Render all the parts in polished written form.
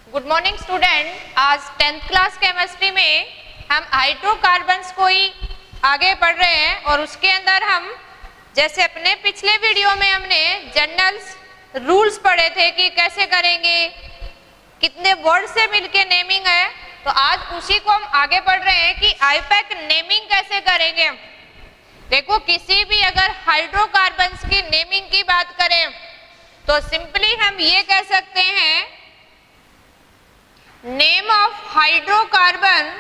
Good morning student. आज 10th class chemistry में हम हाइड्रोकार्बन्स को ही आगे पढ़ रहे हैं और उसके अंदर हम जैसे अपने पिछले वीडियो में हमने जनरल्स रूल्स पढ़े थे कि कैसे करेंगे, कितने वर्ड से मिलके नेमिंग है, तो आज उसी को हम आगे पढ़ रहे हैं कि आईपैक नेमिंग कैसे करेंगे हम। देखो, किसी भी अगर हाइड्रोकार्बन्स की नेमिंग की बात करें तो सिंपली हम ये कह सकते हैं नेम ऑफ हाइड्रोकार्बन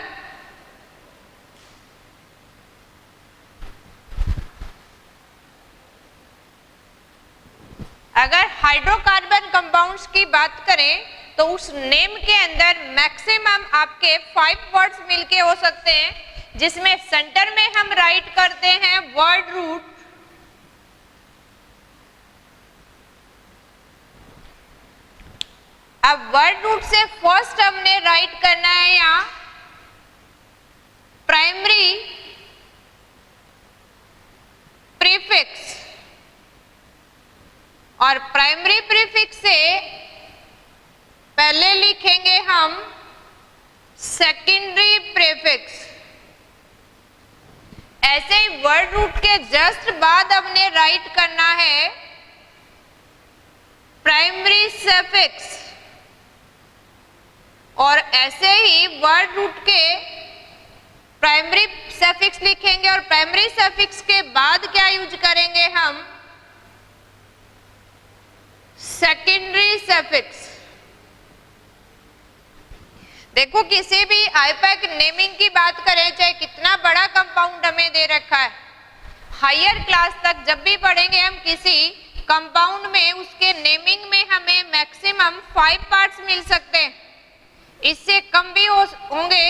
अगर हाइड्रोकार्बन कंपाउंड्स की बात करें तो उस नेम के अंदर मैक्सिमम आपके 5 वर्ड्स मिलके हो सकते हैं, जिसमें सेंटर में हम राइट करते हैं वर्ड रूट, अब वर्ड रूट से फर्स्ट हमने राइट करना है यहां प्राइमरी प्रीफिक्स और प्राइमरी प्रीफिक्स से पहले लिखेंगे हम सेकेंडरी प्रीफिक्स। ऐसे ही वर्ड रूट के जस्ट बाद हमने राइट करना है प्राइमरी सफिक्स और ऐसे ही वर्ड रूट के प्राइमरी सफिक्स लिखेंगे और प्राइमरी सफिक्स के बाद क्या यूज करेंगे हम सेकेंडरी सफिक्स। देखो, किसी भी आईपैक नेमिंग की बात करें, चाहे कितना बड़ा कंपाउंड हमें दे रखा है, हायर क्लास तक जब भी पढ़ेंगे हम किसी कंपाउंड में, उसके नेमिंग में हमें मैक्सिमम 5 पार्ट्स मिल सकते हैं, इससे कम भी होंगे,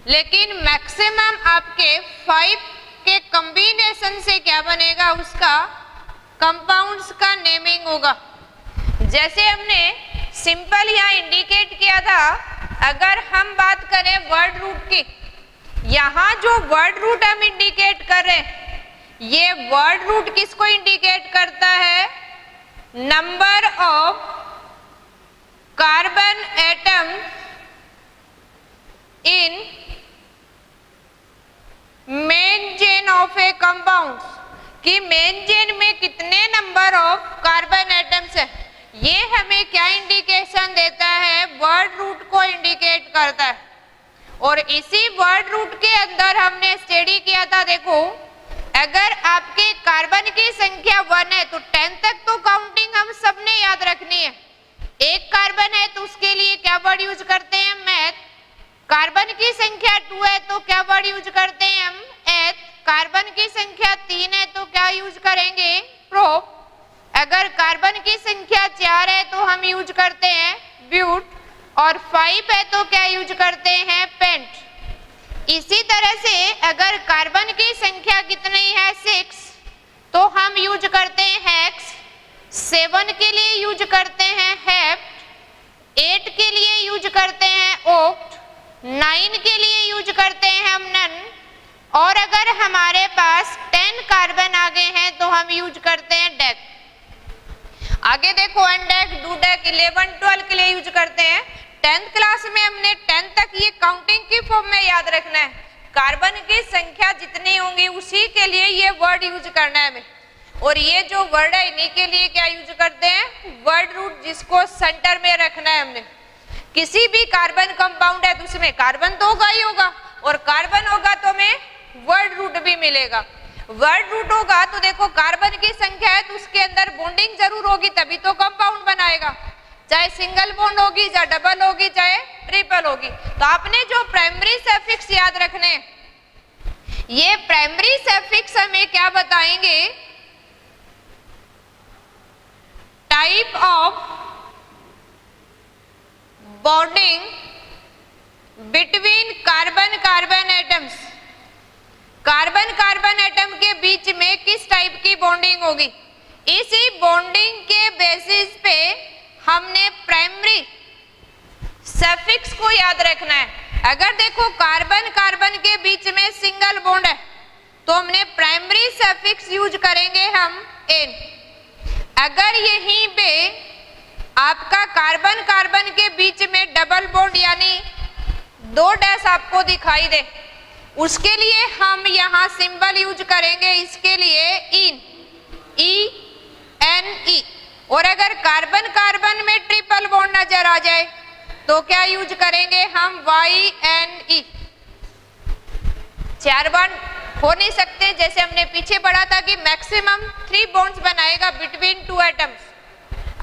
लेकिन मैक्सिमम आपके 5 के कॉम्बिनेशन से क्या बनेगा, उसका कंपाउंड्स का नेमिंग होगा। जैसे हमने सिंपल यहाँ इंडिकेट किया था, अगर हम बात करें वर्ड रूट की, यहाँ जो वर्ड रूट हम इंडिकेट कर रहे हैं, ये वर्ड रूट किसको इंडिकेट करता है, number of carbon atom in main chain of A compound, कि मेन चेन में कितने नंबर ऑफ कार्बन एटम्स है, ये हमें क्या इंडिकेशन देता है, वर्ड रूट को इंडिकेट करता है। और इसी वर्ड रूट के अंदर हमने स्टडी किया था, देखो अगर आपके कार्बन की संख्या 1 है तो 10 तक तो काउंटिंग हम सबने याद रखनी है। एक कार्बन है तो उसके लिए क्या वर्ड यूज करते हैं, मैथ। कार्बन की संख्या 2 है तो क्या वर्ड यूज करते हैं हम, एथ। कार्बन की संख्या 3 है तो क्या यूज करेंगे, प्रोप। अगर कार्बन की संख्या 4 है तो हम यूज करते हैं ब्यूट, और 5 है तो क्या यूज करते हैं, पेंट। इसी तरह से अगर कार्बन की संख्या कितनी है, 6, तो हम यूज करते हैं हेक्स। 7 के लिए यूज करते हैं हेप्ट, 8 के लिए यूज करते हैं ओक्ट, 9 के लिए यूज करते हैं हम नन, और अगर हमारे पास 10 कार्बन आ गए हैं तो हम यूज करते हैं डेक। आगे देखो एंडेक, डूडेक, 11, 12 के लिए यूज करते हैं। 10th क्लास में हमने 10 तक ये काउंटिंग की फॉर्म में याद रखना है, कार्बन की संख्या जितनी होंगी उसी के लिए ये वर्ड यूज करना है हमें। और ये जो वर्ड है इन्हीं के लिए क्या यूज करते हैं, वर्ड रूट, जिसको सेंटर में रखना है हमने। किसी भी कार्बन कंपाउंड है तो उसमें कार्बन तो होगा ही होगा, और कार्बन होगा तो हमें वर्ड रूट भी मिलेगा। वर्ड रूट होगा तो देखो कार्बन की संख्या है तो उसके अंदर बॉन्डिंग जरूर होगी, तभी तो कंपाउंड बनाएगा, चाहे सिंगल बॉन्ड होगी, चाहे डबल होगी, चाहे ट्रिपल होगी। तो आपने जो प्राइमरी सफिक्स याद रखने, ये प्राइमरी सफिक्स हमें क्या बताएंगे, type of bonding between carbon carbon atoms, carbon carbon atom के बीच में किस टाइप की बॉन्डिंग होगी। इसी बॉन्डिंग के बेसिस पे हमने प्राइमरी सफिक्स को याद रखना है। अगर देखो कार्बन कार्बन के बीच में सिंगल बॉन्ड है तो हमने प्राइमरी सफिक्स यूज करेंगे हम एन। अगर यहीं पे आपका कार्बन कार्बन के बीच में डबल बॉन्ड यानी 2 डैश आपको दिखाई दे, उसके लिए हम यहाँ सिंबल यूज करेंगे इसके लिए इन, E-N-E। और अगर कार्बन कार्बन में ट्रिपल बॉन्ड नजर आ जाए तो क्या यूज करेंगे हम, Y-N-E। 4 बॉन्ड हो नहीं सकते, जैसे हमने पीछे पढ़ा था कि मैक्सिमम 3 बॉन्ड्स बनाएगा बिटवीन 2 एटम्स।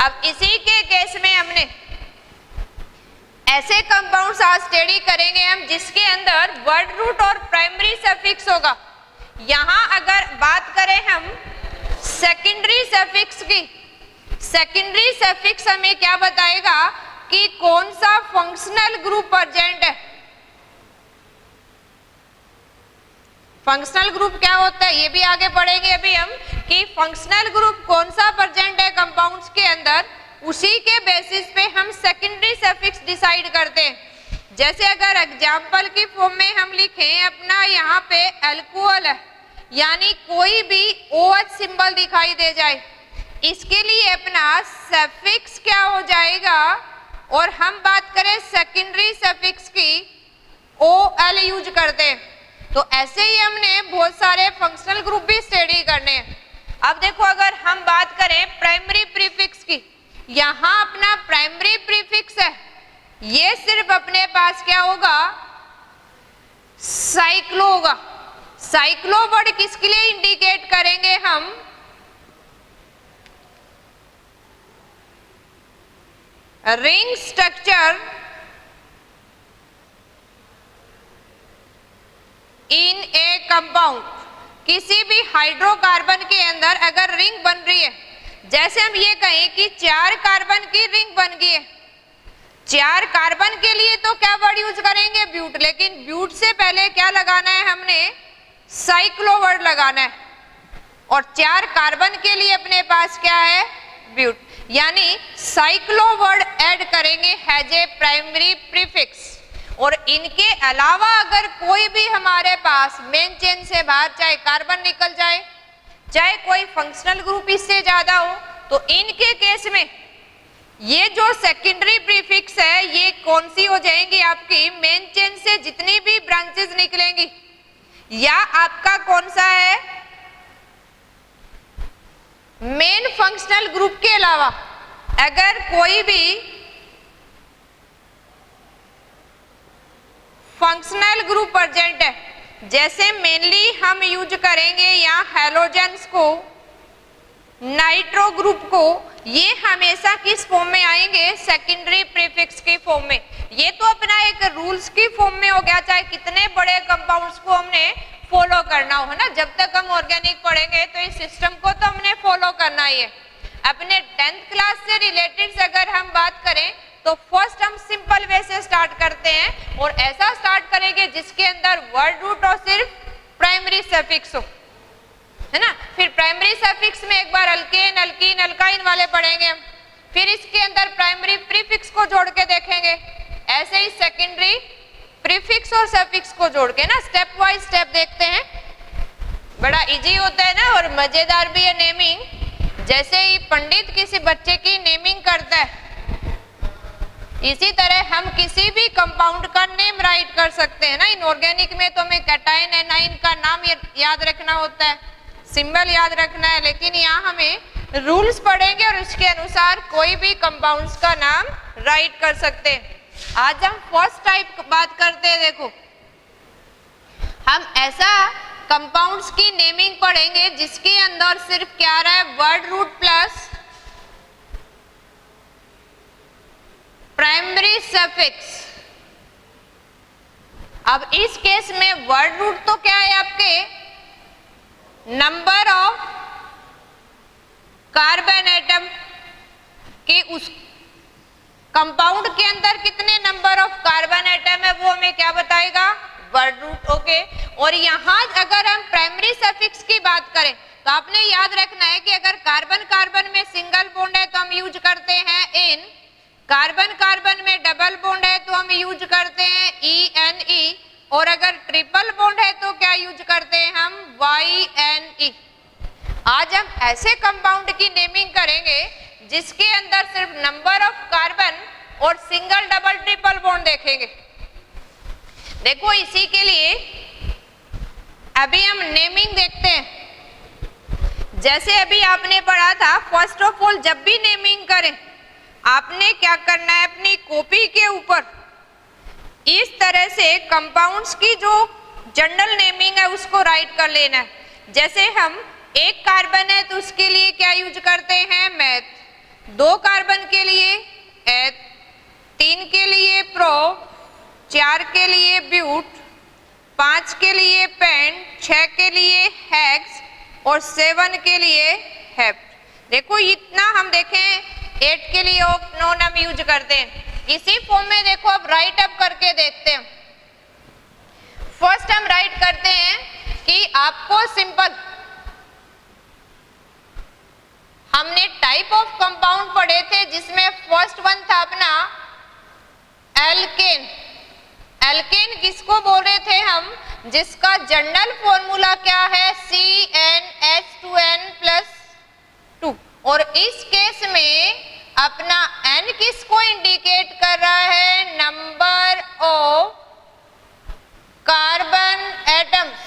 अब इसी के केस में हमने ऐसे कंपाउंड्स आज स्टडी करेंगे हम जिसके अंदर वर्ड रूट और प्राइमरी सफिक्स होगा। यहां अगर बात करें हम सेकेंडरी सफिक्स की, सेकेंडरी सफिक्स हमें क्या बताएगा कि कौन सा फंक्शनल ग्रुप प्रेजेंट है। फंक्शनल ग्रुप क्या होता है ये भी आगे पढ़ेंगे अभी हम, कि फंक्शनल ग्रुप कौन सा प्रेजेंट है कंपाउंड्स के अंदर, उसी के बेसिस पे हम सेकेंडरी सफिक्स डिसाइड करते हैं। जैसे अगर एग्जाम्पल की फॉर्म में हम लिखें अपना यहाँ पे अल्कोहल है, यानी कोई भी OH सिंबल दिखाई दे जाए, इसके लिए अपना सफिक्स क्या हो जाएगा, और हम बात करें सेकेंडरी सफिक्स की OL यूज करते हैं। तो ऐसे ही हमने बहुत सारे फंक्शनल ग्रुप भी स्टडी करने हैं। अब देखो अगर हम बात करें प्राइमरी प्रीफिक्स की, यहां अपना प्राइमरी प्रीफिक्स है, ये सिर्फ अपने पास क्या होगा, साइक्लो होगा। साइक्लो वर्ड किसके लिए इंडिकेट करेंगे हम, ring structure in A compound. किसी भी हाइड्रोकार्बन के अंदर अगर रिंग बन रही है, जैसे हम ये कहें कि 4 कार्बन की रिंग बन गई है, 4 कार्बन के लिए तो क्या वर्ड यूज करेंगे, ब्यूट, लेकिन ब्यूट से पहले क्या लगाना है हमने, साइक्लो वर्ड लगाना है। और 4 कार्बन के लिए अपने पास क्या है, ब्यूट, यानी साइक्लो वर्ड ऐड करेंगे हैज ए प्राइमरी प्रीफिक्स। और इनके अलावा अगर कोई भी हमारे पास मेन चेन से बाहर चाहे कार्बन निकल जाए, चाहे कोई फंक्शनल ग्रुप इससे ज्यादा हो, तो इनके केस में ये जो सेकेंडरी प्रीफिक्स है ये कौन सी हो जाएंगी, आपकी मेन चेन से जितनी भी ब्रांचेस निकलेंगी, या आपका कौन सा है, मेन फंक्शनल ग्रुप के अलावा अगर कोई भी फंक्शनल ग्रुप प्रेजेंट है, जैसे मेनली हम यूज करेंगे या हैलोजेंस को, नाइट्रो ग्रुप को, ये हमेशा किस फॉर्म में आएंगे, सेकेंडरी प्रीफिक्स की फॉर्म में। ये तो अपना एक रूल्स की फॉर्म में हो गया, चाहे कितने बड़े कंपाउंड्स को हमने फॉलो करना हो, है ना। जब तक हम ऑर्गेनिक पढ़ेंगे तो इस सिस्टम को तो हमने फॉलो करना ही है। अपने 10th क्लास से रिलेटेड अगर हम बात करें तो फर्स्ट हम सिंपल वे से स्टार्ट करते हैं, और ऐसा स्टार्ट करेंगे जिसके अंदर वर्ड रूट और सिर्फ प्राइमरी सफिक्स हो, है ना। फिर प्राइमरी सफिक्स में एक बार अल्केन, अल्कीन, अल्काइन वाले पढ़ेंगे हम, फिर इसके अंदर प्राइमरी प्रीफिक्स को जोड़ के देखेंगे, ऐसे ही सेकेंडरी प्रीफिक्स और सफिक्स को जोड़ के ना स्टेप वाइज स्टेप देखते हैं। बड़ा इजी होता है ना, और मजेदार भी है नेमिंग। जैसे ही पंडित किसी बच्चे की नेमिंग करता है, इसी तरह हम किसी भी कंपाउंड का नेम राइट कर सकते हैं ना। इनऑर्गेनिक में तो हमें कैटाइन एनाइन का नाम याद रखना होता है, सिंबल याद रखना है, लेकिन यहाँ हमें रूल्स पढ़ेंगे और उसके अनुसार कोई भी कंपाउंड्स का नाम राइट कर सकते हैं। आज हम फर्स्ट टाइप बात करते हैं। देखो हम ऐसा कंपाउंड्स की नेमिंग पढ़ेंगे जिसके अंदर सिर्फ क्या रहा है, word root plus primary suffix. अब इस केस में वर्ड रूट तो क्या है आपके, नंबर ऑफ कार्बन एटम कि उस कंपाउंड के अंदर कितने नंबर ऑफ कार्बन एटम है वो हमें क्या बताएगा, वर्ड रूट। ओके, और यहां अगर हम प्राइमरी सफिक्स की बात करें तो आपने याद रखना है कि अगर कार्बन कार्बन में सिंगल बॉन्ड है तो हम यूज करते हैं इन, कार्बन कार्बन में डबल बॉन्ड है तो हम यूज करते हैं ENE, और अगर ट्रिपल बॉन्ड है तो क्या यूज करते हैं हम, YNE। आज हम ऐसे कंपाउंड की नेमिंग करेंगे जिसके अंदर सिर्फ नंबर ऑफ कार्बन और सिंगल डबल ट्रिपल बॉन्ड देखेंगे। देखो इसी के लिए अभी हम नेमिंग देखते हैं। जैसे अभी आपने पढ़ा था, फर्स्ट ऑफ ऑल जब भी नेमिंग करें आपने क्या करना है, अपनी कॉपी के ऊपर इस तरह से कंपाउंड्स की जो जनरल नेमिंग है उसको राइट कर लेना है। जैसे हम एक कार्बन है तो उसके लिए क्या यूज करते हैं, मैथ, 2 कार्बन के लिए एथ, 3 के लिए प्रो, 4 के लिए ब्यूट, 5 के लिए पेंट, 6 के लिए हेक्स और 7 के लिए हेप्ट। देखो इतना हम देखें 8 के लिए ऑक्टेनॉन हम यूज करते हैं। इसी फॉर्म में देखो अब राइट अप करके देखते हैं। फर्स्ट हम राइट करते हैं कि आपको सिंपल, हमने टाइप ऑफ कंपाउंड पढ़े थे जिसमें फर्स्ट वन था अपना एल्केन। एल्केन किसको बोल रहे थे हम, जिसका जनरल फॉर्मूला क्या है, CnH2n+2। और इस केस में अपना N किसको इंडिकेट कर रहा है, नंबर ऑफ कार्बन एटम्स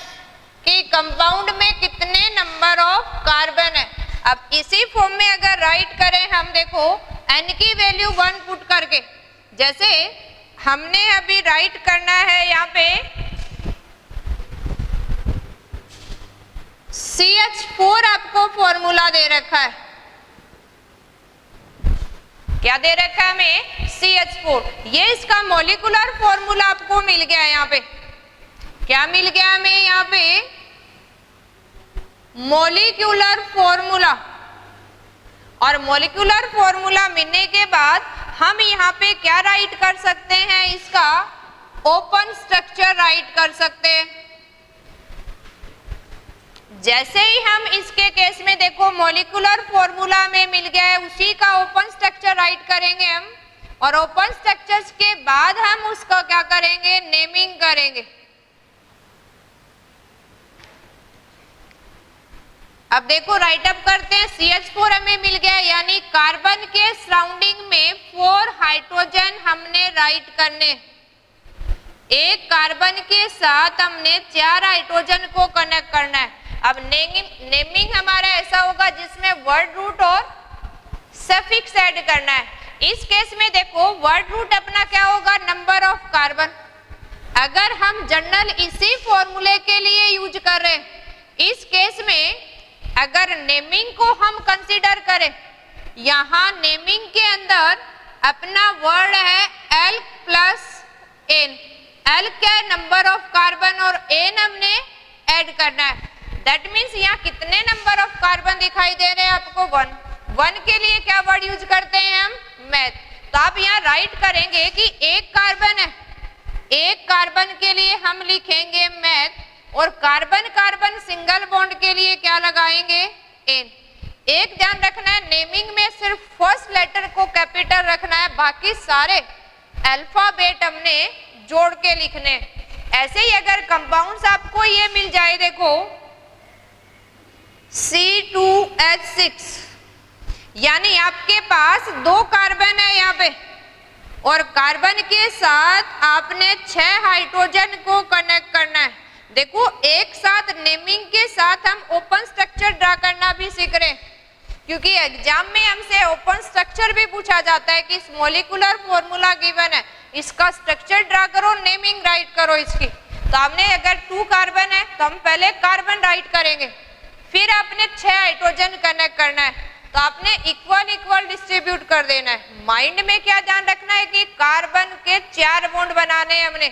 कि कंपाउंड में कितने नंबर ऑफ कार्बन है। अब इसी फॉर्म में अगर राइट करें हम, देखो N की वैल्यू 1 पुट करके, जैसे हमने अभी राइट करना है यहाँ पे CH4 आपको फॉर्मूला दे रखा है, क्या दे रखा है हमें, CH4। ये इसका मॉलिक्यूलर फॉर्मूला आपको मिल गया है। यहाँ पे क्या मिल गया हमें, यहाँ पे मॉलिक्यूलर फॉर्मूला। और मॉलिक्यूलर फॉर्मूला मिलने के बाद हम यहाँ पे क्या राइट कर सकते हैं, इसका ओपन स्ट्रक्चर राइट कर सकते हैं। जैसे ही हम इसके केस में देखो मॉलिक्यूलर फॉर्मूला में मिल गया है, उसी का ओपन स्ट्रक्चर राइट करेंगे हम। और ओपन स्ट्रक्चर्स के बाद हम उसका क्या करेंगे, नेमिंग करेंगे। अब देखो राइट अप करते हैं। CH4 हमें मिल गया, यानी कार्बन के सराउंडिंग में 4 हाइड्रोजन हमने राइट करने। एक कार्बन के साथ हमने 4 हाइड्रोजन को कनेक्ट करना है। अब नेमिंग हमारा ऐसा होगा जिसमें वर्ड रूट और सफिक्स ऐड करना है। इस केस में देखो वर्ड रूट अपना क्या होगा, नंबर ऑफ कार्बन। अगर हम जनरल इसी फॉर्मूले के लिए यूज कर रहे हैं, इस केस में अगर नेमिंग को हम कंसीडर करें, यहाँ नेमिंग के अंदर अपना वर्ड है L + N। L क्या है, नंबर ऑफ कार्बन, और N हमने ऐड करना है। दैट मीन्स यहाँ कितने नंबर ऑफ कार्बन दिखाई दे रहे हैं आपको, 1 के लिए क्या वर्ड यूज करते हैं हम, मैथ। तो आप यहाँ राइट करेंगे कि एक कार्बन है, एक कार्बन के लिए हम लिखेंगे मैथ, और कार्बन कार्बन सिंगल बॉन्ड के लिए क्या लगाएंगे, N। एक ध्यान रखना है, नेमिंग में सिर्फ फर्स्ट लेटर को कैपिटल रखना है, बाकी सारे अल्फाबेट हमने जोड़ के लिखने। ऐसे ही अगर कंपाउंड्स आपको ये मिल जाए, देखो C2H6, यानी आपके पास 2 कार्बन है यहाँ पे, और कार्बन के साथ आपने 6 हाइड्रोजन को कनेक्ट करना है। देखो एक साथ नेमिंग के साथ हम ओपन स्ट्रक्चर ड्रा करना भी सीख रहे हैं, क्योंकि एग्जाम में हमसे ओपन स्ट्रक्चर भी पूछा जाता है कि इस मॉलिक्यूलर फॉर्मूला गिवन है, इसका स्ट्रक्चर ड्रा करो, नेमिंग राइट करो इसकी। तो हमने अगर 2 कार्बन है तो हम पहले कार्बन राइट करेंगे, फिर आपने 6 हाइड्रोजन कनेक्ट करना है, तो आपने इक्वल डिस्ट्रीब्यूट कर देना है। माइंड में क्या ध्यान रखना है कि कार्बन के 4 बॉन्ड बनाने हैं हमने,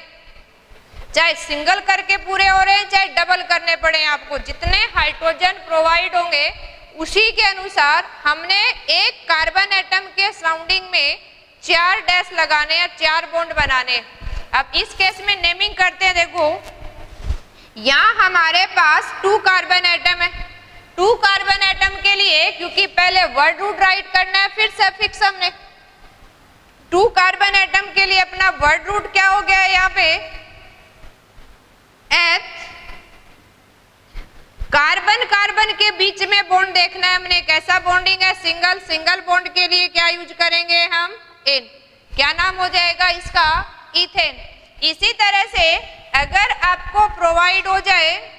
चाहे सिंगल करके पूरे हो रहे हैं चाहे डबल करने पड़े हैं आपको। जितने हाइड्रोजन प्रोवाइड होंगे उसी के अनुसार हमने एक कार्बन एटम के सराउंडिंग में 4 डैश लगाने हैं, 4 बॉन्ड बनाने। अब इस केस में नेमिंग करते हैं। देखो यहाँ हमारे पास 2 कार्बन एटम है। 2 कार्बन एटम के लिए क्योंकि पहले वर्ड रूट राइट करना है, फिर सफिक्स हमने 2 कार्बन एटम के लिए अपना वर्ड रूट क्या हो गया है यहाँ पे, एथ, कार्बन कार्बन के बीच में बॉन्ड देखना है हमने, कैसा बॉन्डिंग है, सिंगल। सिंगल बॉन्ड के लिए क्या यूज करेंगे हम, एन। क्या नाम हो जाएगा इसका, इथेन। इसी तरह से अगर आपको प्रोवाइड हो जाए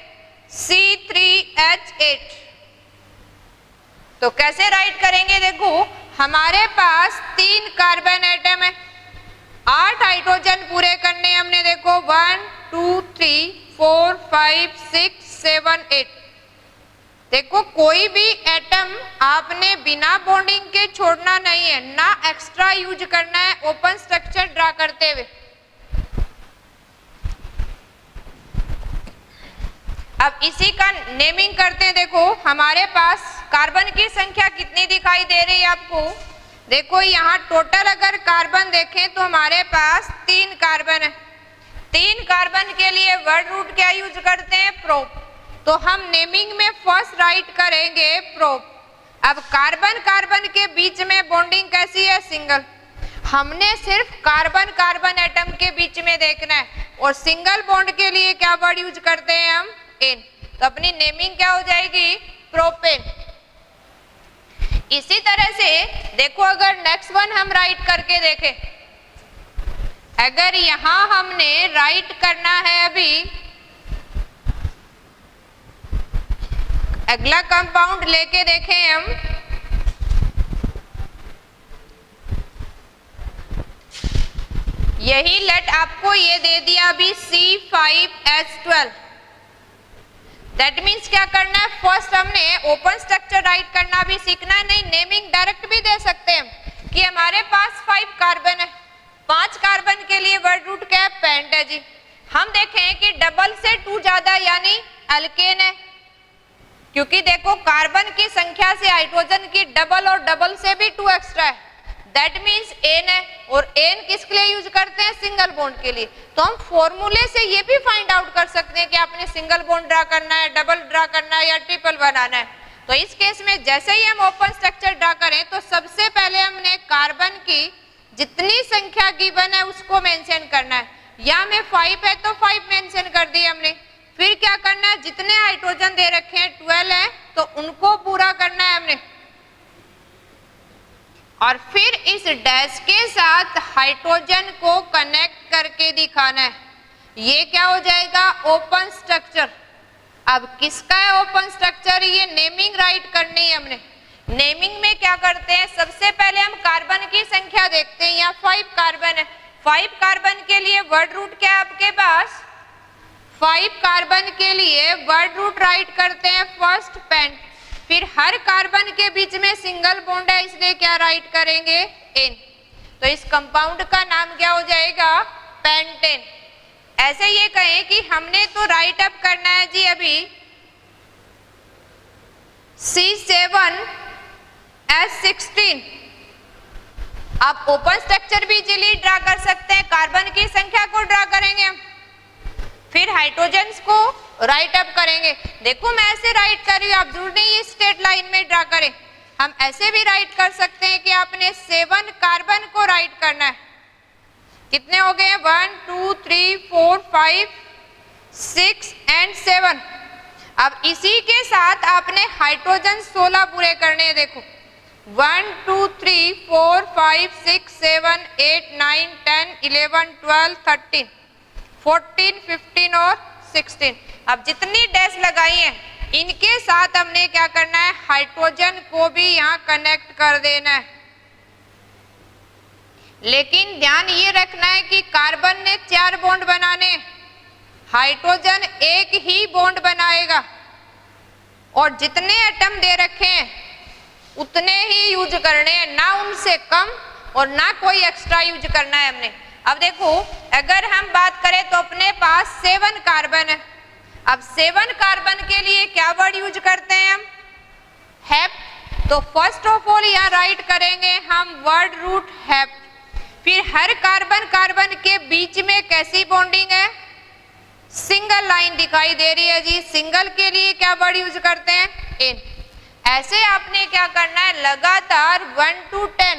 C3H8 तो कैसे राइट करेंगे, देखो हमारे पास 3 कार्बन एटम है, 8 हाइड्रोजन पूरे करने हमने, देखो 1 2 3 4 5 6 7 8। देखो कोई भी एटम आपने बिना बॉन्डिंग के छोड़ना नहीं है, ना एक्स्ट्रा यूज करना है ओपन स्ट्रक्चर ड्रा करते हुए। अब इसी का नेमिंग करते हैं। देखो हमारे पास कार्बन की संख्या कितनी दिखाई दे रही है आपको, देखो यहाँ टोटल अगर कार्बन देखें तो हमारे पास 3 कार्बन है। 3 कार्बन के लिए वर्ड रूट क्या यूज करते हैं, प्रोप। तो हम नेमिंग में फर्स्ट राइट करेंगे प्रोप। अब कार्बन कार्बन के बीच में बॉन्डिंग कैसी है, सिंगल। हमने सिर्फ कार्बन कार्बन एटम के बीच में देखना है, और सिंगल बॉन्ड के लिए क्या वर्ड यूज करते हैं हम, एन। तो अपनी नेमिंग क्या हो जाएगी, प्रोपेन। इसी तरह से देखो अगर नेक्स्ट वन हम राइट करके देखें, अगर यहां हमने राइट करना है, अभी अगला कंपाउंड लेके देखें हम, यही लेट आपको ये दे दिया अभी C5H12। दैट मीन्स क्या करना है, फर्स्ट हमने ओपन स्ट्रक्चर राइट करना भी सीखना है, नहीं नेमिंग डायरेक्ट भी दे सकते हैं कि हमारे पास 5 कार्बन है, 5 कार्बन के लिए वर्ड रूट क्या है, पेंट है जी। हम देखें कि डबल से 2 ज्यादा यानी अल्केन है, क्योंकि देखो कार्बन की संख्या से हाइड्रोजन की डबल और डबल से भी 2 एक्स्ट्रा है, दैट मीन्स एन है। और एन किसके लिए यूज करते हैं, सिंगल बॉन्ड के लिए। तो हम फॉर्मूले से ये भी फाइंड आउट कर सकते हैं कि आपने सिंगल बॉन्ड ड्रा करना है, डबल ड्रा करना है या ट्रिपल बनाना है। तो इस केस में जैसे ही हम ओपन स्ट्रक्चर ड्रा करें तो सबसे पहले हमने कार्बन की जितनी संख्या गिवन है उसको मेंशन करना है। यहाँ में 5 है तो 5 मेंशन कर दिए हमने। फिर क्या करना है, जितने हाइड्रोजन दे रखे हैं 12 है तो उनको पूरा करना है हमने, और फिर इस डैश के साथ हाइड्रोजन को कनेक्ट करके दिखाना है। ये क्या हो जाएगा, ओपन स्ट्रक्चर। अब किसका है ओपन स्ट्रक्चर, ये नेमिंग राइट करनी है हमने। नेमिंग में क्या करते हैं, सबसे पहले हम कार्बन की संख्या देखते हैं। यहाँ 5 कार्बन है, 5 कार्बन के लिए वर्ड रूट क्या है आपके पास, 5 कार्बन के लिए वर्ड रूट राइट करते हैं फर्स्ट पेंट। फिर हर कार्बन के बीच में सिंगल बॉन्ड है, इसलिए क्या राइट करेंगे, एन। तो इस कंपाउंड का नाम क्या हो जाएगा, पेंटेन। ऐसे ये कहें कि हमने तो राइट अप करना है जी अभी C7H16। आप ओपन स्ट्रक्चर भी इजीली ड्रा कर सकते हैं, कार्बन की संख्या को ड्रा करेंगे हम, फिर हाइड्रोजन्स को राइट अप करेंगे। देखो मैं ऐसे राइट कर रही हूँ, आप जरूर नहीं ये स्ट्रेट लाइन में ड्रा करें। हम ऐसे भी राइट कर सकते हैं कि आपने 7 कार्बन को राइट करना है। कितने हो गए, 1 2 3 4 5 6 एंड 7। अब इसी के साथ आपने हाइड्रोजन 16 पूरे करने हैं। देखो 1 2 3 4 5 6 7 8 9 10 11 12 13 14 15 और 16। अब जितनी डैश लगाई है इनके साथ हमने क्या करना है, हाइड्रोजन को भी यहाँ कनेक्ट कर देना है। लेकिन ध्यान ये रखना है कि कार्बन ने 4 बॉन्ड बनाने, हाइड्रोजन एक ही बॉन्ड बनाएगा, और जितने एटम दे रखे हैं उतने ही यूज करने हैं, ना उनसे कम और ना कोई एक्स्ट्रा यूज करना है हमने। अब देखो अगर हम बात करें तो अपने पास 7 कार्बन है। अब 7 कार्बन के लिए क्या वर्ड यूज करते हैं हम, हैप। तो फर्स्ट ऑफ ऑल यहाँ राइट करेंगे हम वर्ड रूट हैप। फिर हर कार्बन कार्बन के बीच में कैसी बॉन्डिंग है, सिंगल लाइन दिखाई दे रही है जी। सिंगल के लिए क्या वर्ड यूज करते हैं, इन। ऐसे आपने क्या करना है, लगातार 1 to 10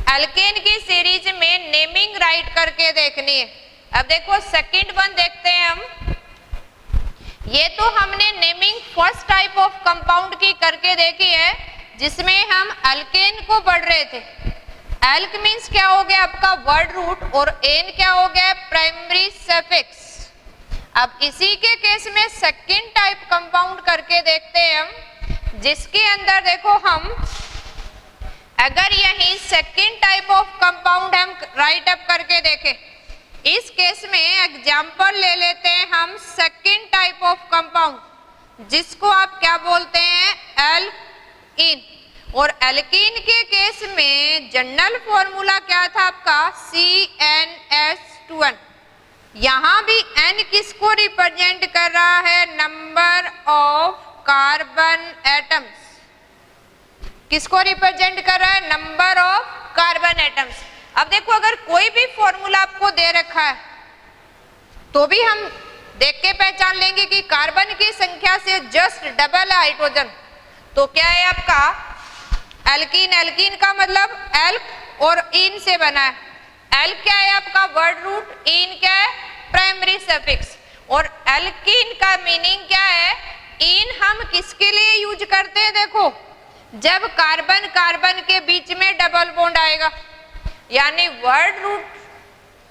अल्केन की सीरीज में नेमिंग राइट करके देखनी है। अब देखो सेकंड वन देखते हैं हम। ये तो हमने naming first type of compound की करके देखी है, जिसमें हम अल्केन को पढ़ रहे थे। एल्क मीन्स क्या हो गया आपका वर्ड रूट, और एन क्या हो गया प्राइमरी सफिक्स। अब इसी के केस में सेकंड टाइप कंपाउंड करके देखते हैं हम, जिसके अंदर देखो हम अगर यही सेकंड टाइप ऑफ कंपाउंड हम राइट अप करके देखें, इस केस में एग्जांपल ले लेते हैं हम सेकंड टाइप ऑफ कंपाउंड, जिसको आप क्या बोलते हैं एल्कीन। और एल्कीन के केस में जनरल फॉर्मूला क्या था आपका CnH2n। यहां भी n किसको रिप्रेजेंट कर रहा है, नंबर ऑफ कार्बन एटम्स। किसको रिप्रेजेंट कर रहा है, नंबर ऑफ कार्बन एटम्स। अब देखो अगर कोई भी फॉर्मूला आपको दे रखा है तो भी हम देख के पहचान लेंगे कि कार्बन की संख्या से जस्ट डबल है हाइड्रोजन, तो क्या है आपका एल्कीन। एल्कीन का मतलब एल्क और इन से बना है। एल्क क्या है आपका वर्ड रूट, इन क्या है प्राइमरी सफिक्स। और एल्कीन का मीनिंग क्या है, इन हम किसके लिए यूज करते हैं, देखो जब कार्बन कार्बन के बीच में डबल बॉन्ड आएगा, यानी वर्ड रूट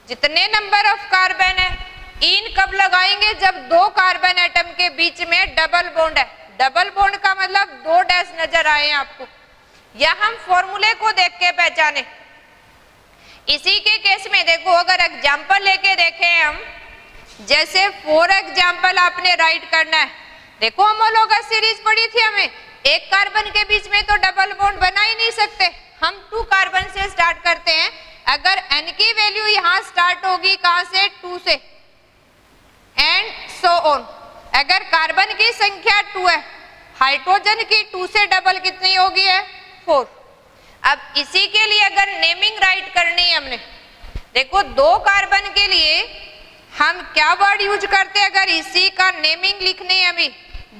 जितने नंबर ऑफ कार्बन है, इन कब लगाएंगे जब दो कार्बन एटम के बीच में डबल बॉन्ड है। डबल बॉन्ड का मतलब दो डैश नजर आए आपको, या हम फॉर्मूले को देख के पहचाने। इसी के केस में देखो अगर एग्जांपल लेके देखें हम, जैसे फॉर एग्जांपल आपने राइट करना है, देखो होमोलॉगस सीरीज पढ़ी थी हमें, एक कार्बन के बीच में तो डबल बॉन्ड बना ही नहीं सकते, हम 2 कार्बन से स्टार्ट करते हैं। अगर n की वैल्यू यहां स्टार्ट होगी कहां से, 2 से, एंड सो ऑन। अगर कार्बन की संख्या 2 है, हाइड्रोजन की 2 से डबल कितनी होगी है 4। अब इसी के लिए अगर नेमिंग राइट करनी है हमने, देखो 2 कार्बन के लिए हम क्या वर्ड यूज करते हैं, अगर इसी का नेमिंग लिखनी है अभी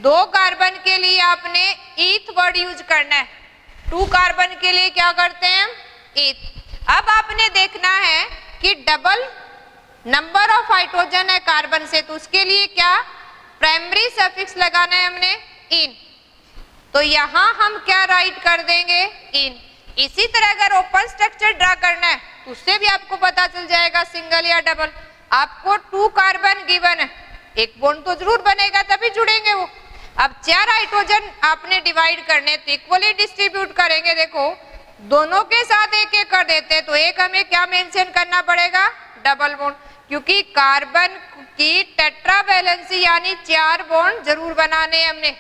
2 कार्बन के लिए आपने ईथ वर्ड यूज करना है, 2 कार्बन के लिए क्या करते हैं ईथ। अब आपने देखना है कि डबल नंबर ऑफ हाइड्रोजन है कार्बन से, तो उसके लिए क्या प्राइमरी सफिक्स लगाना है हमने इन, तो यहां हम क्या राइट कर देंगे इन। इसी तरह अगर ओपन स्ट्रक्चर ड्रा करना है तो उससे भी आपको पता चल जाएगा सिंगल या डबल। आपको 2 कार्बन गिवन है, एक बॉन्ड तो जरूर बनेगा तभी जुड़ेंगे वो। अब 4 हाइड्रोजन आपने डिवाइड करने तो इक्वली डिस्ट्रीब्यूट करेंगे, देखो दोनों के साथ एक एक कर देते हैं, तो एक हमें क्या मेंशन करना पड़ेगा डबल बॉन्ड, क्योंकि कार्बन की टेट्रा वैलेंसी यानी 4 बॉन्ड जरूर बनाने हैं हमने।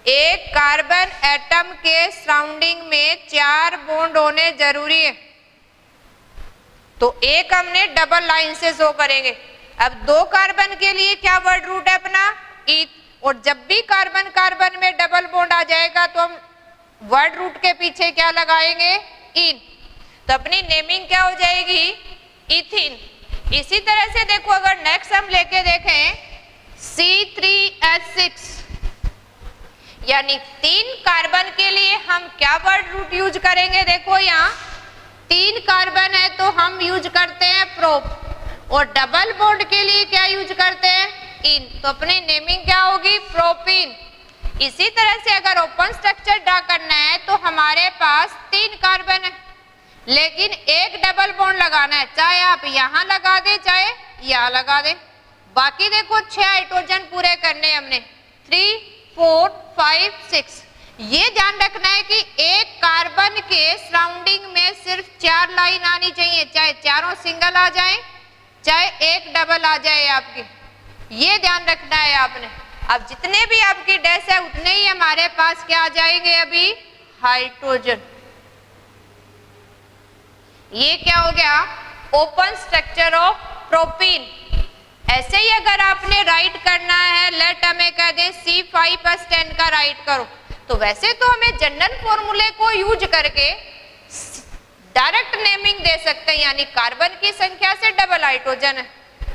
एक कार्बन एटम के सराउंडिंग में 4 बॉन्ड होने जरूरी है, तो एक हमने डबल लाइन से शो करेंगे। अब 2 कार्बन के लिए क्या वर्ड रूट है अपना ईथ, और जब भी कार्बन कार्बन में डबल बॉन्ड आ जाएगा तो हम वर्ड रूट के पीछे क्या लगाएंगे इन, तो अपनी नेमिंग क्या हो जाएगी इथिन। इसी तरह से देखो अगर नेक्स्ट हम लेके देखें C3H6, यानी 3 कार्बन के लिए हम क्या वर्ड रूट यूज करेंगे, देखो यहाँ 3 कार्बन है तो हम यूज करते हैं प्रोप, और डबल बॉन्ड के लिए क्या यूज करते हैं इन, तो अपनी नेमिंग क्या होगी प्रोपीन। इसी तरह से अगर ओपन स्ट्रक्चर ड्रा करना है तो हमारे पास 3 कार्बन है, लेकिन एक डबल बॉन्ड लगाना है, चाहे आप यहाँ लगा दे चाहे यहाँ लगा दे। बाकी देखो 6 हाइड्रोजन पूरे करने हमने, 3, 4, 5, 6। ये ध्यान रखना है कि एक कार्बन के सराउंडिंग में सिर्फ 4 लाइन आनी चाहिए, चाहे चारों सिंगल आ जाए चाहे एक डबल आ जाए आपकी, ये ध्यान रखना है आपने। अब जितने भी आपकी डैश है उतने ही हमारे पास क्या आ जाएंगे अभी हाइड्रोजन। ये क्या हो गया ओपन स्ट्रक्चर ऑफ प्रोपीन। ऐसे ही अगर आपने राइट करना है, लेट हमें कह दे C5H10 का राइट करो, तो वैसे तो हमें जनरल फॉर्मूले को यूज करके डायरेक्ट नेमिंग दे सकते हैं, यानी कार्बन की संख्या से डबल हाइड्रोजन है,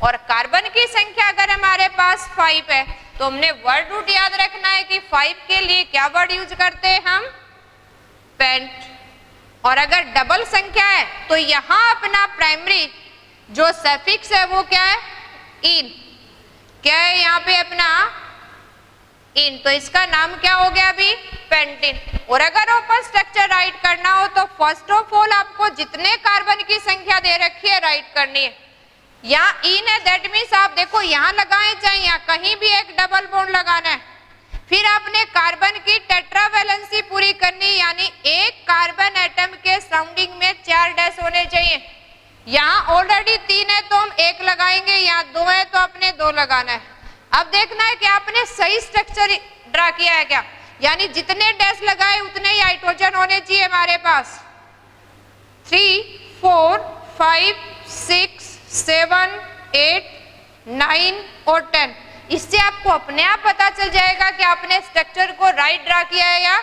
और कार्बन की संख्या अगर हमारे पास 5 है तो हमने वर्ड रूट याद रखना है कि 5 के लिए क्या वर्ड यूज करते हैं हम पेंट। और अगर डबल संख्या है तो यहाँ अपना प्राइमरी जो सफिक्स है वो क्या है इन, क्या है यहाँ पे अपना इन, तो इसका नाम क्या हो गया अभी, पेंटीन। और अगर ओपन स्ट्रक्चर राइट करना हो तो फर्स्ट ऑफ ऑल आपको जितने कार्बन की संख्या दे रखी है राइट करनी है। यहाँ इन है, दैट मीन्स आप देखो यहाँ लगाए चाहे यहाँ कहीं भी एक डबल बॉन्ड लगाना है। फिर आपने कार्बन की टेट्रावैलेंसी पूरी करनी, यानी एक कार्बन एटम के सराउंडिंग में 4 डैश होने चाहिए। यहाँ ऑलरेडी 3 है तो हम 1 लगाएंगे, यहाँ 2 है तो अपने 2 लगाना है। अब देखना है कि आपने सही स्ट्रक्चर ड्रा किया है क्या, यानी जितने डैश लगाए उतने ही हाइड्रोजन होने चाहिए हमारे पास। 3, 4, 5, 6, 7, 8, 9 और 10। इससे आपको अपने आप पता चल जाएगा कि आपने स्ट्रक्चर को राइट ड्रा किया है या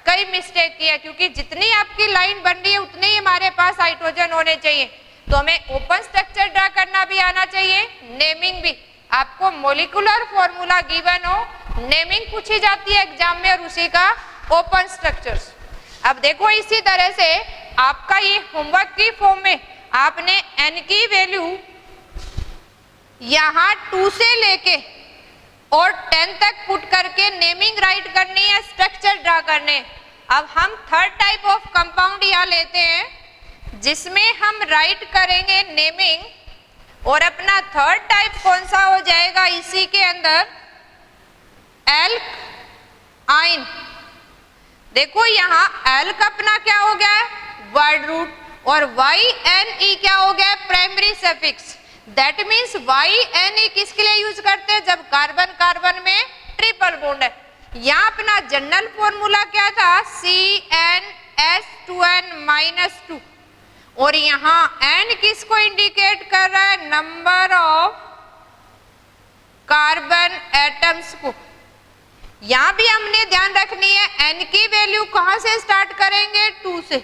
कई मिस्टेक किया है, क्योंकि जितनी आपकी लाइन बन रही है उतने ही हमारे पास हाइड्रोजन होने चाहिए। तो हमें ओपन स्ट्रक्चर ड्रा करना भी आना चाहिए, नेमिंग भी। आपको मॉलिक्यूलर फॉर्मूला गिवन हो, नेमिंग पूछी जाती है एग्जाम में और उसी का ओपन स्ट्रक्चर्स। अब देखो इसी तरह से आपका ये होमवर्क की फॉर्म में आपने n की वैल्यू यहाँ 2 से लेके और 10 तक पुट करके नेमिंग राइट करनी है, स्ट्रक्चर ड्रा करने। अब हम थर्ड टाइप ऑफ कंपाउंड यहाँ लेते हैं जिसमें हम राइट करेंगे नेमिंग, और अपना थर्ड टाइप कौन सा हो जाएगा इसी के अंदर, एल्क आइन। देखो यहाँ एल्क अपना क्या हो गया है, वर्ड रूट, और YNE क्या हो गया है, primary suffix. That means YNE किसके लिए यूज करते हैं, जब कार्बन कार्बन में ट्रिपल बॉन्ड है। यहाँ अपना जनरल फॉर्मूला क्या था, CnH2n-2, और यहाँ N किसको इंडिकेट कर रहा है, नंबर ऑफ कार्बन एटम्स को। यहाँ भी हमने ध्यान रखनी है N की वैल्यू कहाँ से स्टार्ट करेंगे, 2 से,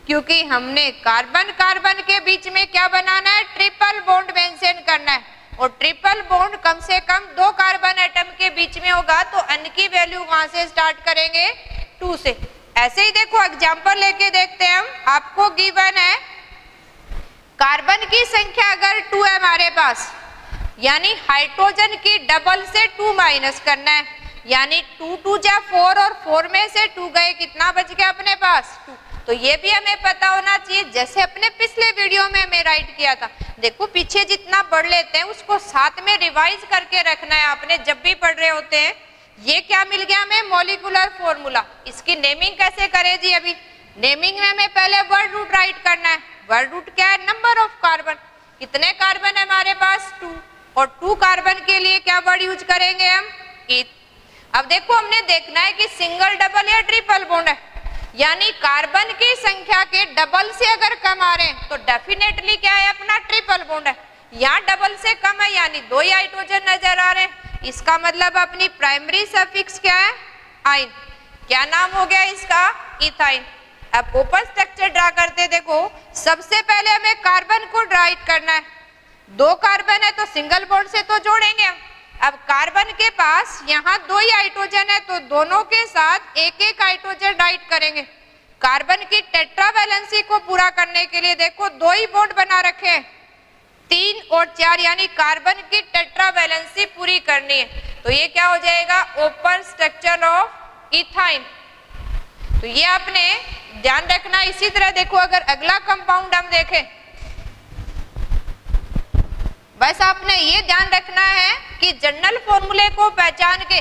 क्योंकि हमने कार्बन कार्बन के बीच में क्या बनाना है, ट्रिपल बॉन्ड मेंशन करना है, और ट्रिपल बॉन्ड कम से कम 2 कार्बन एटम के बीच में होगा, तो N की वैल्यू वहां से स्टार्ट करेंगे 2 से। ऐसे ही देखो एग्जांपल लेके देखते हैं हम, आपको गिवन है कार्बन की संख्या अगर 2 है हमारे पास, यानी हाइड्रोजन की डबल से 2 माइनस करना है, यानी 2 2 जा 4 और 4 में से 2 गए, कितना बच गया अपने पास, 2। तो ये भी हमें पता होना चाहिए, जैसे अपने पिछले वीडियो में हमें राइट किया था। देखो पीछे जितना पढ़ लेते हैं उसको साथ में रिवाइज करके रखना है आपने जब भी पढ़ रहे होते हैं। ये क्या मिल गया हमें, मॉलिक्यूलर फॉर्मूला। इसकी नेमिंग कैसे करें जी, अभी नेमिंग में हमें पहले वर्ड रूट राइट करना है। वर्ड रूट क्या है, नंबर ऑफ कार्बन, कितने कार्बन है हमारे पास, 2, और 2 कार्बन के लिए क्या वर्ड यूज करेंगे हम, इथ। अब देखो हमने देखना है कि सिंगल डबल या ट्रिपल बॉन्ड है, यानी कार्बन की संख्या के डबल से अगर कम आ रहे हैं तो डेफिनेटली क्या है, अपना ट्रिपल बॉन्ड है। यहाँ डबल से कम है यानी 2 ही हाइड्रोजन नजर आ रहे हैं, इसका मतलब अपनी प्राइमरी सफिक्स क्या है, आइन। क्या नाम हो गया इसका, इथाइन। अब ओपन स्ट्रक्चर ड्रा करते, देखो सबसे पहले हमें कार्बन को राइट करना है। 2 कार्बन है तो सिंगल बॉन्ड से तो जोड़ेंगे हम। अब कार्बन के पास यहाँ 2 ही हाइड्रोजन है तो दोनों के साथ एक एक हाइड्रोजन राइट करेंगे। कार्बन की टेट्रावैलेंसी को पूरा करने के लिए देखो 2 ही बॉन्ड बना रखे हैं, 3 और 4, यानी कार्बन की टेट्रावैलेंसी पूरी करनी है। तो ये क्या हो जाएगा, ओपन स्ट्रक्चर ऑफ इथाइन। तो ये आपने ध्यान रखना। इसी तरह देखो अगर अगला कंपाउंड हम देखें, बस आपने ये ध्यान रखना है कि जनरल फॉर्मूले को पहचान के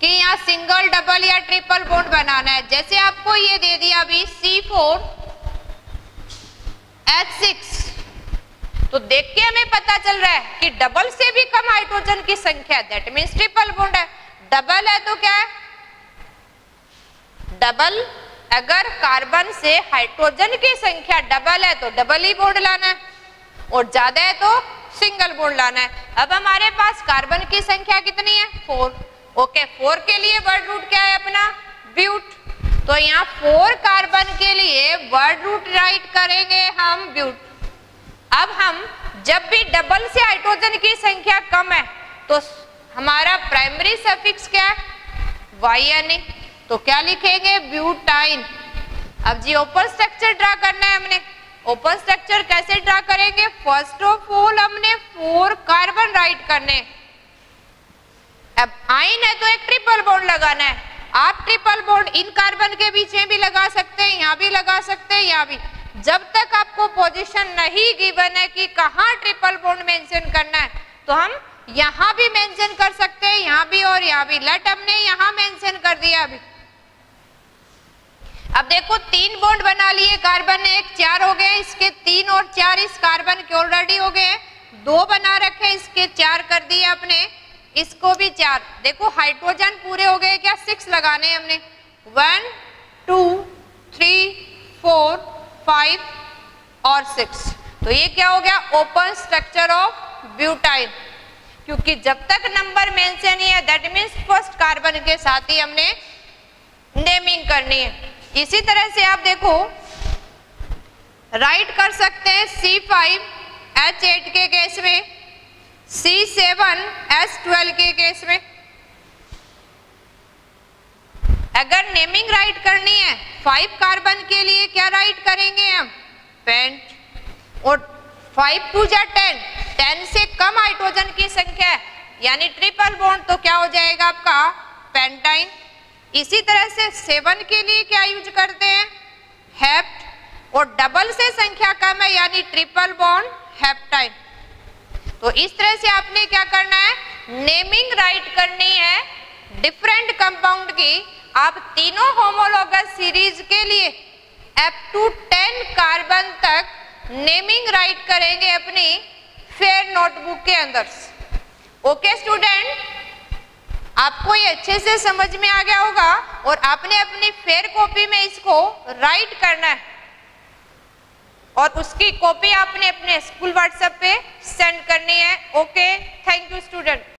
कि यहाँ सिंगल डबल या ट्रिपल बॉन्ड बनाना है। जैसे आपको ये दे दिया अभी C4H6, तो देख के हमें पता चल रहा है कि डबल से भी कम हाइड्रोजन की संख्या, दैट मीन्स ट्रिपल बॉन्ड है। डबल है तो क्या है, डबल, अगर कार्बन से हाइड्रोजन की संख्या डबल है तो डबल ही बॉन्ड लाना है, और ज्यादा है तो सिंगल बॉन्ड लाना है। अब हमारे पास कार्बन की संख्या कितनी है, 4। ओके, 4 के लिए वर्ड रूट क्या है अपना, ब्यूट। तो यहाँ 4 कार्बन के लिए वर्ड रूट राइट करेंगे हम ब्यूट। अब हम जब भी डबल से हाइड्रोजन की संख्या कम है तो हमारा प्राइमरी सफिक्स क्या है, YNE, तो क्या लिखेंगे, ब्यूटाइन। अब जी ओपन स्ट्रक्चर ड्रा करना है हमने। ओपन स्ट्रक्चर कैसे ड्रा करेंगे, फर्स्ट ऑफ ऑल हमने 4 कार्बन राइट करने, अब आइन है तो एक ट्रिपल बॉन्ड लगाना है। आप ट्रिपल बॉन्ड इन कार्बन के बीच में भी लगा सकते हैं, यहाँ भी लगा सकते हैं, यहाँ भी। जब तक आपको पोजीशन नहीं गिवन है कि कहाँ ट्रिपल बॉन्ड मेंशन करना है, तो हम यहाँ भी मेंशन कर सकते हैं, यहाँ भी और यहाँ भी। लेट हमने यहाँ मेंशन कर दिया अभी। अब देखो 3 बॉन्ड बना लिए कार्बन ने, 4 हो गए, इसके 3 और 4 इस कार्बन के ऑलरेडी हो गए। 2 बना रखे, इसके 4 कर दिए आपने, इसको भी 4। देखो हाइड्रोजन पूरे हो गए क्या? 6 लगाने हमने, 1 2 3 4 5 और 6। तो ये क्या हो गया? Open structure of butyl. क्योंकि जब तक नंबर मेंशन है दैट मीन्स फर्स्ट कार्बन के साथ ही हमने नेमिंग करनी है। इसी तरह से आप देखो राइट कर सकते हैं C5H8 के केस में, C7H12 के केस में। अगर नेमिंग राइट करनी है 5 कार्बन के लिए क्या राइट करेंगे हम? पेंट। और 5 2 जा 10, 10 से कम हाइड्रोजन की संख्या है यानी ट्रिपल बॉन्ड, तो क्या हो जाएगा आपका? पेंटाइन। इसी तरह से 7 के लिए क्या यूज करते हैं? हेप्ट। और डबल से संख्या कम है यानी ट्रिपल बॉन्ड हेप्टाइन। तो इस तरह से आपने क्या करना है? नेमिंग राइट करनी है डिफरेंट कंपाउंड की। आप तीनों होमोलॉगस सीरीज के लिए अप टू 10 कार्बन तक नेमिंग राइट करेंगे अपनी फेयर नोटबुक के अंदर। ओके स्टूडेंट, आपको ये अच्छे से समझ में आ गया होगा और आपने अपनी फेयर कॉपी में इसको राइट करना है और उसकी कॉपी आपने अपने स्कूल व्हाट्सएप पे सेंड करनी है। Okay, thank you student.